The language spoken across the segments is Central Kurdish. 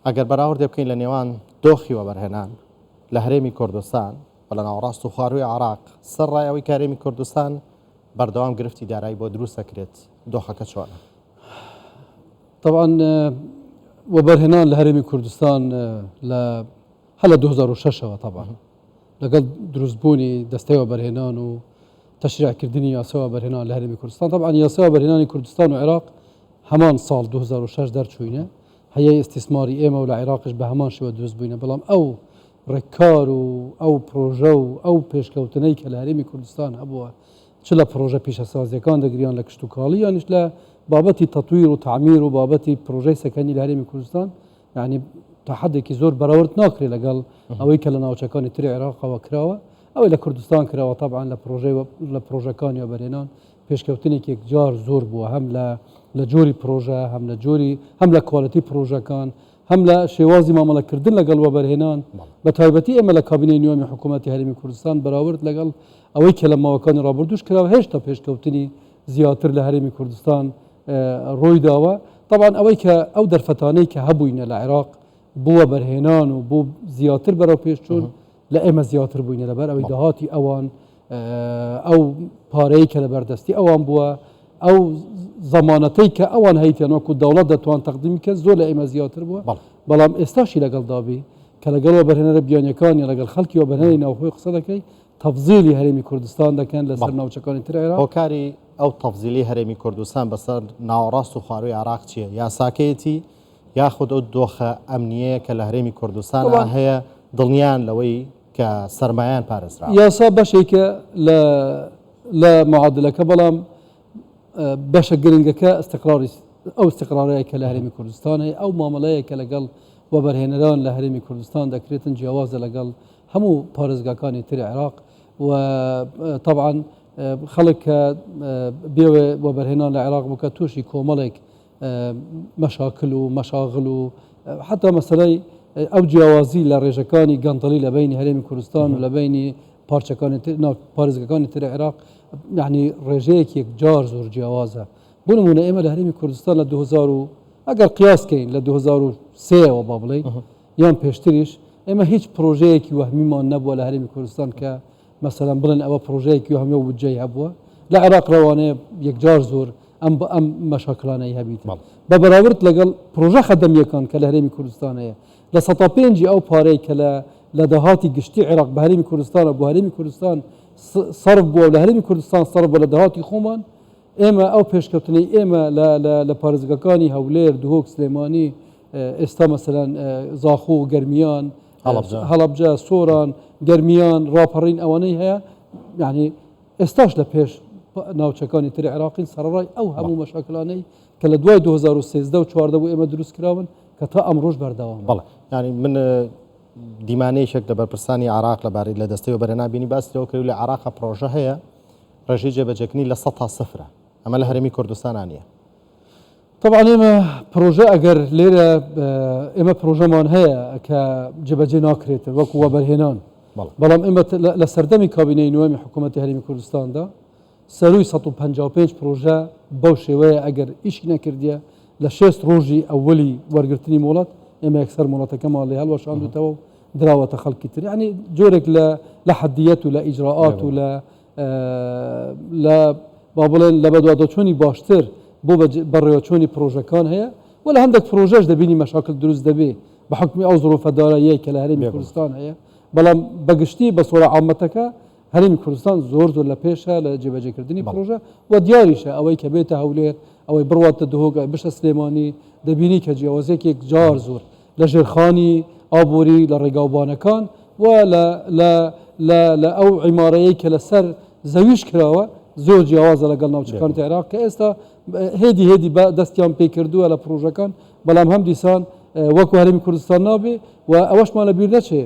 ئەگەر بەراورد بکەین لە نێوان دۆخی وەبەرهێنان لە هەرێمی کوردستان و لە ناوەڕاست و خواروی عراق سەر ڕایەوەی کە هەرێمی کوردستان بەردەوام گرفتی دارایی بۆ دروست دەکرێت دۆخەکە چۆنە؟ طبعا وەبەرهێنان لە هەرێمی کوردستان هەل لە 2006ەوە طبعا لەگەڵ دروستبوونی دەستەی وەبەرهێنان و تەشریعکردنی یاسای وەبەرهێنان لە هەرێمی کوردستان طبعا یاسای وەبەرهێنانی کوردستان و عێراق هەمان ساڵ 2006 دەرچووینە هەیەی ئیستیسماری ئێمە و لە عێراقش بە هەمان شێوە دروست بووینە بەڵام ئەو ڕێککار و ئەو پرۆژە و ئەو پێشکەوتنەی کە لە هەرێمی کوردستان هەبووە چ لە پرۆژە پیشەسازیەکان دەگریان لە کشت و کاڵی یانیش لە بابەتی تەطویر و تعمیر و بابەتی پرۆژەی سەکەنی لە هەرێمی کوردستان یعنی تا حدێکی زۆر بەراورد ناکرێت لەگەڵ ئەوەی کە لە ناوچەکانی تری عێراقەوە کراوە ئەوەی لە کوردستان کراوە طبعا لە پرۆژەکانی وەبەرهێنان پێشکەوتنێکی یەکجار زۆر بووە هەم لە جۆری پرۆژە هەم لە کواڵەتی پرۆژەکان هەم لە شێوازی مامەڵەکردن لەگەڵ وەبەرهێنان بە تایبەتی ئێمە لە کابینەی نوێمی حکوومەتی هەرێمی کوردستان بەراورد لەگەڵ ئەوەی کە لە ماوەکانی ڕابردووش کراوە هێشتا پێشکەوتنی زیاتر لە هەرێمی کوردستان ڕۆی داوە طبعا ئەوەی کە ئەو دەرفەتانەی کە هەبووینە لە عێراق بۆ وەبەرهێنان و بۆ زیاتر بەرەو پێشچوون لە ئێمە زیاتر بووینە لەبەر ئەوەی داهاتی ئەوان ئەو پارەی کە لە بەردەستی ئەوان بووە ئەو زەمانەتەی کە ئەوان هەیتیان وەکو دەوڵەت دەتوان تەقدیمی کرد زۆر لە ئێمە زیاتر بووە بەڵام ئێستاشی لەگەڵ دابی کە لەگەڵ وەبەرهێنەرە بیانیەکانی لەگەڵ خەڵکی وەبەرهێنەری ناوخۆی قسە دەکەی تەفزیلی هەرێمی کوردستان دەکەن لەسەر ناوچەکانی تر عێراق هۆکاری ئەو تەفزیلی هەرێمی کوردستان بەسەر ناوەڕاست و خواروی عراق چییە؟ یاساکەیەتی یاخود ئەو دۆخە ئەمنیەیە کە لە هەرێمی کوردستان هەیە دڵنیان لەوەی کە سەرمایان پارێزرا یاسا بەشێکە لە معادلەکە بەڵام بەشە گرنگەکە ئەو استقرارەیە کە لە هەرێمی کوردستان هەیە ئەو مامەڵەیە کە لەگەڵ وەبەرهێنەران لە هەرێمی کوردستان دەکرێتن جیاوازە لەگەڵ هەموو پارێزگاکانی تری عێراق و طبعا خەڵک کە بێوێ وەبەرهێنان لە عێراق بکە تووشی کۆمەڵێک مەشاکل و مەشاغل و حتا مەسەلەی ئەو جیاوازی لە ڕێژەکانی گەندەڵی لە بینی هەرێمی کوردستان و لە بینی پارێزگەکانی تری عێراق یعنی ڕێژەیەکی یەکجار زۆر جیاوازە بۆ نمونە ئێمە لە هەرێمی کوردستان لە 2000 ئەگەر قیاسکەین لە 2003ەوە با بڵێ یان پێشتریش ئێمە هیچ پرۆژەیەکی وەهمیمان نەبووە لە هەرێمی کوردستان کە مەسەلەن بڵێن ئەوە پرۆژەیەکی وەهمی و بودجەی هەبووە لە عێراق ڕەوانەیە یەکجار زۆر ئەم مەشاکلانەی هەبیت بە بەراورد لەگەڵ پرۆژە خەدەمیەکان کە لە هەرێمی کوردستان هەیە لە 105 ئەو پارەی کە لە داهاتی گشتی عێراق بە هەرێمی کوردستانە بۆ هەرێمی کوردستان سەرف بووە لە هەرێمی کوردستان سەرف بووە لە داهاتی خۆمان ئێمە ئەو پێشکەوتنەی ئێمە لە پارێزگەکانی هەولێر دهۆک سلێمانی ئێستا مەسەلەن زاخۆ و گەرمیان هەڵەبجە سۆران گەرمیان ڕاپەڕین ئەوانەی هەیە یعنی ئێستاش لە پێش ناوچەکانی تری عێراقین سەرڕای ئەو هەموو مەشاکلانەی کە لە دوای 2013 و 14 بۆ ئێمە دروست کراون کە تا ئەمڕۆژ بەردەوام بەڵێ ینی من دیمانەیەشێک لە بەرپرسانی عراق لەبارەی لە دەستەی وەبەرهێنان بینی باسی لەوە کرد لە عراقە پرۆژە هەیە ڕێژەی جێبەجێکردنی لە 100 تا 0 ئەمە لە هەرێمی کوردستان نییە طبعا ئێمە پرۆژە ئەگەر لێرە ئێمە پرۆژەمان هەیە کە جێبەجێ ناکرێتن وەکو وەبەرهێنان بەڵام ئێمە لە سەردەمی کابینەی نوێمی حکوومەتی هەرێمی کوردستاندا سەروی 155 پرۆژە بەو شێوەیە ئەگەر ئیشی نەکردیە لە 6 ڕۆژی ئەوەلی وەرگرتنی وڵات ئێمە یەکسەر وڵاتەکەمان لێ هەڵوەشاندوتەوە و دراوەتە خەڵکی تر یعنی جۆرێک لە حەدیەت و لە ئیجراءات و لە با بڵێن لە بەدوادەچوونی باشتر بۆ بەڕێوەچوونی پرۆژەکان هەیە و لە هەندێک پرۆژەش دەبینی مەشاکل دروست دەبێ بە حکمی ئەو زۆرۆفە داراییەک کە لە هەرێمی کوردستان هەیە بەڵام بەگشتی بە سۆرە عامەتەکە هەرێمی کوردستان زۆر لە پێشە لە جێبەجێکردنی پرۆژە و دیاریشە ئەوەی کە بێتە هەولێر ئەوەی بڕواتە دهۆک بشە سلێمانی دەبینی کە جیاوازێکێک جار زۆر لە ژێرخانی ئابووری لە ڕێگاوبانەکان و لە ئەو عیمارەیە کە لەسەر زەویش کراوە زۆر جیاوازە لەگەڵ ناوچەکانی عێراق کە ئێستا هێدی دەستیان پێ کردووە لە پرۆژەکان بەڵام هەم دیسان وەکو هەرێمی کوردستان نابێ و ئەوەشمان لە بیر نەچێ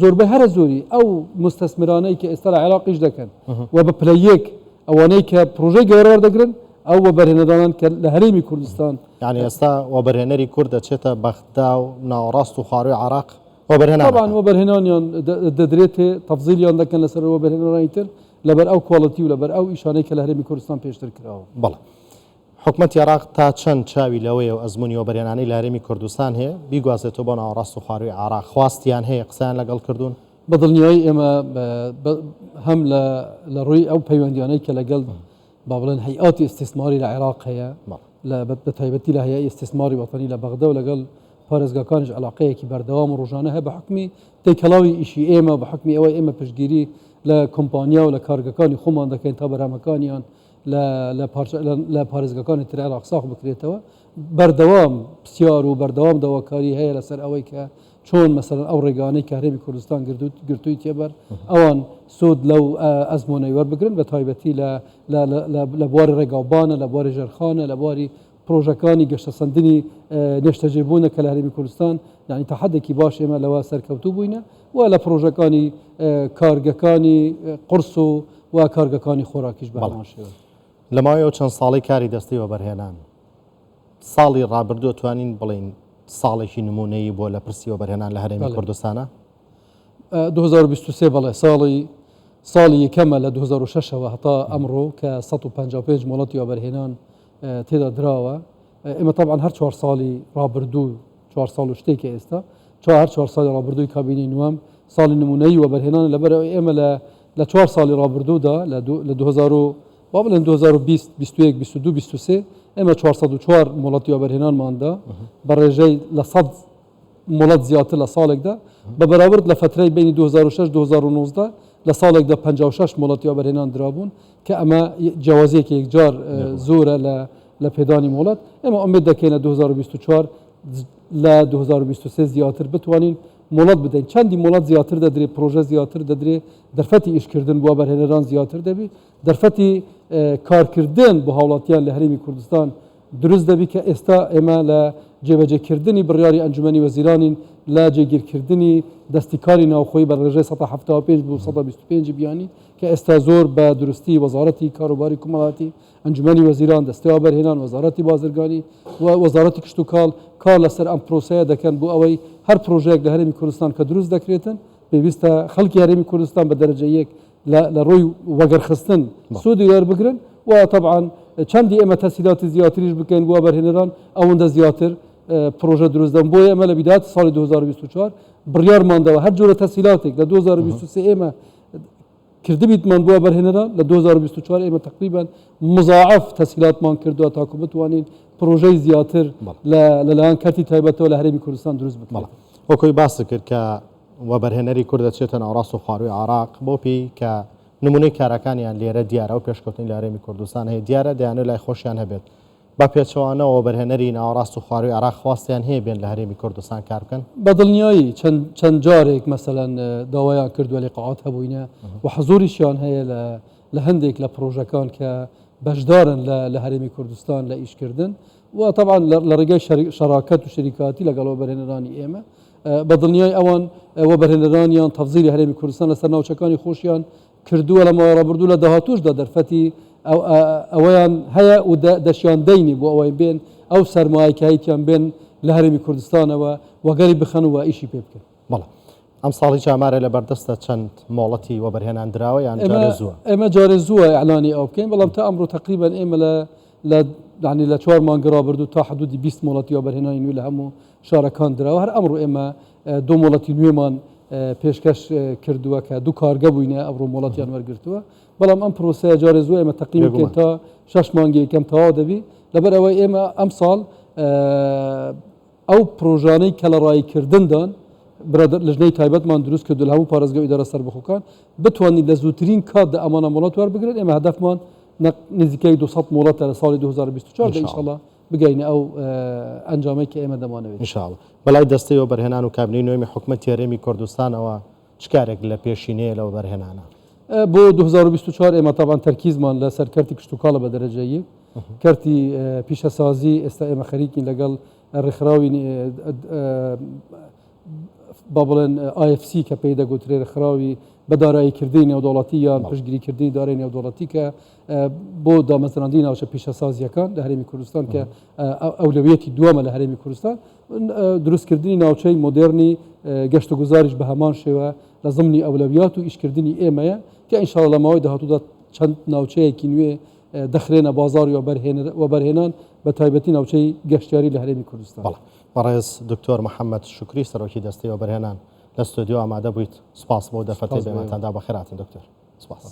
زۆربەی هەرە زۆری ئەو مستەسمرانەی کە ئێستا لە عێراقیش دەکەن و بە پلەیەک ئەوانەی کە پرۆژەی گەورە وەردەگرن ئەو وەبەرهێنەدانان کە لە هەرێمی کوردستان یعنی ئێستا وەبەرهێنەری کورد دەچێتە بەغدا و ناوەڕاست و خواروی عراق طبعا وەبەرهێنانیان دەدرێتێ تەفزیلیان دەکەن لەسەر وەبەرهێنەرانی تر لەبەر ئەو کواڵەتی و لەبەر ئەو ئیشانەی کە لە هەرێمی کوردستان پێشتر کراوە بەڵێ حکوومەتی عێراق تا چەند چاوی لەوەیە و ئەزمموی وەبەرهێنانەی لە هەرێمی کوردستان هەیە بیگوازێتەوە بۆ ناوەڕاست و خواروی عێراق خواستیان هەیە قسەیان لەگەڵ کردوون بەدڵنیایی ئێمە هەم لە ڕووی ئەو پەیوەندیانەی کە لەگەڵ با بڵێن هەیئاتی ئیستیسماری لە عێراق هەیە بە تایبەتی لە هەیئەتی ئیستیسماری وەتەنی لە بەغدە و لەگەڵ پارێزگاکانیش علاقەیەکی بەردەوام و ڕۆژانە هەیە بە حکمی تێکەڵاوی ئیشی ئێمە بە حکمی ئەوەی ئێمە پشتگیری لە کۆمپانیا و لە کارگەکانی خۆمان دەکەین تا بەرهەمەکانیان لە پارێزگاکانی تر عێراق ساغ بکرێتەوە بەردەوام پرسیار و بەردەوام داواکاری هەیە لەسەر ئەوەی کە چۆن مەسەرەن ئەو ڕێگانەی کە هەرێمی کوردستان گرتووی تێبەر ئەوان سود لەو ئەزمونەی وەربگرن بە تایبەتی لە بواری ڕێگاوبانە لە بواری ژێرخانە لە بواری پرۆژەکانی گەشتەسەندنی نێشتەجێبوونە کە لە هەرێمی کوردستان یعنی تا حدێکی باش ئێمە لەوە سەرکەوتوو بووینە و لە پرۆژەکانی کارگەکانی قرس و کارگەکانی خۆراکیش بە هەمان شێوە لە ماوەیەوە چەند ساڵی کاری دەستی وەبەرهێنان ساڵی ڕابردووە توانین بڵین ساڵێکی نمونەیی بۆ لە پرسی وەبەرهێنان لە هەرێمی کوردستانە 2023 بەڵێ ساڵی یەکەمە لە 2006ەوە هەتا ئەمڕۆ کە 155 وڵاتی وەبەرهێنان تێدا دراوە ئێمە طبعا هەر 4 ساڵی ڕابردوو 4 ساڵ و شتێکی ئێستا هەر 4 ساڵی ڕابردووی کابینی نوێم ساڵی نمونەیی وەبەرهێنان لەبەرەوەی ئێمە لە 4 ساڵی ڕابردوودا لە 2020 21 22 23 ئێمە 404 وڵاتی وەبەرهێنانماندا بە ڕێژەی لە 100 وڵات زیاتر لە ساڵێکدا بە بەراورد لە فترەی بینی 2006 2019 لە ساڵێکدا 56 وڵاتی وەبەرهێنان درابوون کە ئەمە جیاوازیەکی یەکجار زۆرە لە پێدانی وڵات ئێمە ئومید دەکەین لە 2024 لە 2023 زیاتر بتوانین وڵات بدەین چەندی وڵات زیاتر دەدرێت پرۆژە زیاتر دەدرێت دەرفەتی ئیشکردن بۆ وەبەرهێنەران زیاتر دەبێت دەرفەتی کارکردن بۆ هاوڵاتیان لە هەرێمی کوردستان دروست دەبی کە ئێستا ئێمە لە جێبەجێکردنی بڕیاری ئەنجومەنی وەزیرانین لە جێگیرکردنی دەستیکاری ناوخۆیی بە ڕێژەی 175 بۆ 125 بیانی کە ئێستا زۆر بە دروستی وەزارەتی کاروباری کومەڵاتی ئەنجومەنی وەزیران دەستی وەبەرهێنان وەزارەتی بازرگانی و وەزارەتی کشت و کاڵ کار لەسەر ئەم پرۆسەیە دەکەن بۆ ئەوەی هەر پرۆژەیەک لە هەرێمی کوردستان کە دروست دەکرێتن پێویستە خەڵکی هەرێمی کوردستان بە دەرەجە یەک لە ڕووی وەگەرخستن سوودی وەربگرن و طبعا چەندی ئێمە تەسهیلاتی زیاتریش بکەین بۆ وەبەرهێنەران ئەوەندە زیاتر پرۆژە دروست دەن بۆیە ئێمە لە بیدات ساڵی 2024 بڕیارماندەوە هەر جۆرە تەسهیلاتێک لە 2023 ئێمە کردبیتمان بۆ وەبەرهێنەران لە 2024 ئێمە تقریبا مضاعف تەسهیلاتمان کردووە تاکو بتوانین پرۆژەی زیاتر لەلایەن کەرتی تایبەتەوە لە هەرێمی کوردستان دروست بکەین وەکۆی باس کرد کە وەبەرهێنەری کورد دەچێتە ناوەڕاست و خواروی عێراق بۆ پێی کە نمونەی کارەکانیان لێرە دیارە و پێشکەوتنی لە هەرێمی کوردستان هەیە دیارە دەیانێت لای خۆشیان هەبێت بە پێچەوانەوە وەبەرهێنەری ناوەڕاست و خواروی عێراق خواستیان هەیە بێن لە هەرێمی کوردستان کار بکەن بەدڵنیایی چەند جارێک مەسەلەن داوایان کردووە لقاعات هەبووینە و حەزوریشیان هەیە لە هەندێک لە پرۆژەکان کە بەشدارن لە هەرێمی کوردستان لە ئیشکردن و طبعا لە ڕێگەی شەراکەت و شەریکاتی لەگەڵ وەبەرهێنەرانی ئێمە بەدڵنیای ئەوان وەبەرهێنەرانیان تەفزیلی هەرێمی کوردستان لەسەر ناوچەکانی خۆشیان کردووە لە ماوەی ڕابردوو لە داهاتووشدا دەرفەتی ئەوەیان هەیە و دەشیان دەینی بۆ ئەوەی بێن ئەو سەرمایەکاییتیان بێن لە هەرێمی کوردستانەوە وەگەری بخەن و ئیشی پێ بکەن بەڵێ ئەم ساڵی چامارە لە بەردەستە چەند مۆڵەتی وەبەرهێنان دراوە یان جارێ زووە ئێمە جارێ زووە ئەعلانی ئەو بکەین بەڵام تا ئەمڕۆ تقریبا ئێمە لە 4 مانگە ڕابردوو تا حدودی 20 مۆڵەتی وەبەرهێنانی نوێ لە هەموو شارەکان دراوە هەر ئەمڕۆ ئێمە 2 مۆڵەتی نوێمان پێشکەش کردووە کە دوو کارگە بووینە ئەمڕۆ مۆڵەتیان وەرگرتووە بەڵام ئەم پرۆسەیە جارێ زووە ئێمە تەقریبا تا 6 مانگی یەکەم تەواو دەبی لەبەر ئەوەی ئێمە ئەم ساڵ ئەو پرۆژانەی کە لە ڕایکردندان لەژنەی تایبەتمان دروست کردو لە هەموو پارێزگا و ئیدارە سەربەخۆکان بتوانین لە زووترین کاتدا ئەمانە وڵات وەربگرن ئێمە هەدەفمان نزیکەی 200 وڵاتە لە ساڵی 2024 ئینشاءڵڵا بگەینە ئەو ئەنجامەی کە ئێمە دەمانەوێت ئینشاءڵڵا بەلای دەستەی وەبەرهێنان و کابینەی نوێمی حکوومەتی هەرێمی کوردستانەوە چ کارێک لە پێشینەیە لە وەبەرهێنانە بۆ 2024 ئێمە تاوان تەرکیزمان لە سەر کەرتی کشت و کاڵە بە دەرەجەیی کەرتی پیشەسازی ئێستا ئێمە خەریکین لەگەڵ ڕێکخراوی با بڵێن IFC کە پێی دەگوترێ ڕێکخراوی بە داراییکردنی نێودەوڵەتی یان پشتگیریکردنی دارایی نێودەوڵەتی کە بۆ دامەزراندنی ناوچە پیشەسازیەکان لە هەرێمی کوردستان کە ئەولەویەتی دووەمە لە هەرێمی کوردستان دروستکردنی ناوچەی مۆدێرنی گەشت و گوزاریش بە هەمان شێوە لە ضمنی ئەولەویات و ئیشکردنی ئێمەیە کە ئینشاءڵڵا لە ماوەی داهاتوودا چەند ناوچەیەکی نوێ دەخرێنە بازار و بەرهێنان بە تایبەتی ناوچەی گەشتیاری لە هەرێمی کوردستان. بەڵێ بەڕێز دکتۆر محەممەد شکری سەرۆکی دەستەوە بەرهێنان لە ستۆدیۆ ئامادە بوویت سپاس بۆ دەفەتی بێمەتاندا بەخێراتن دکتۆر سپاس.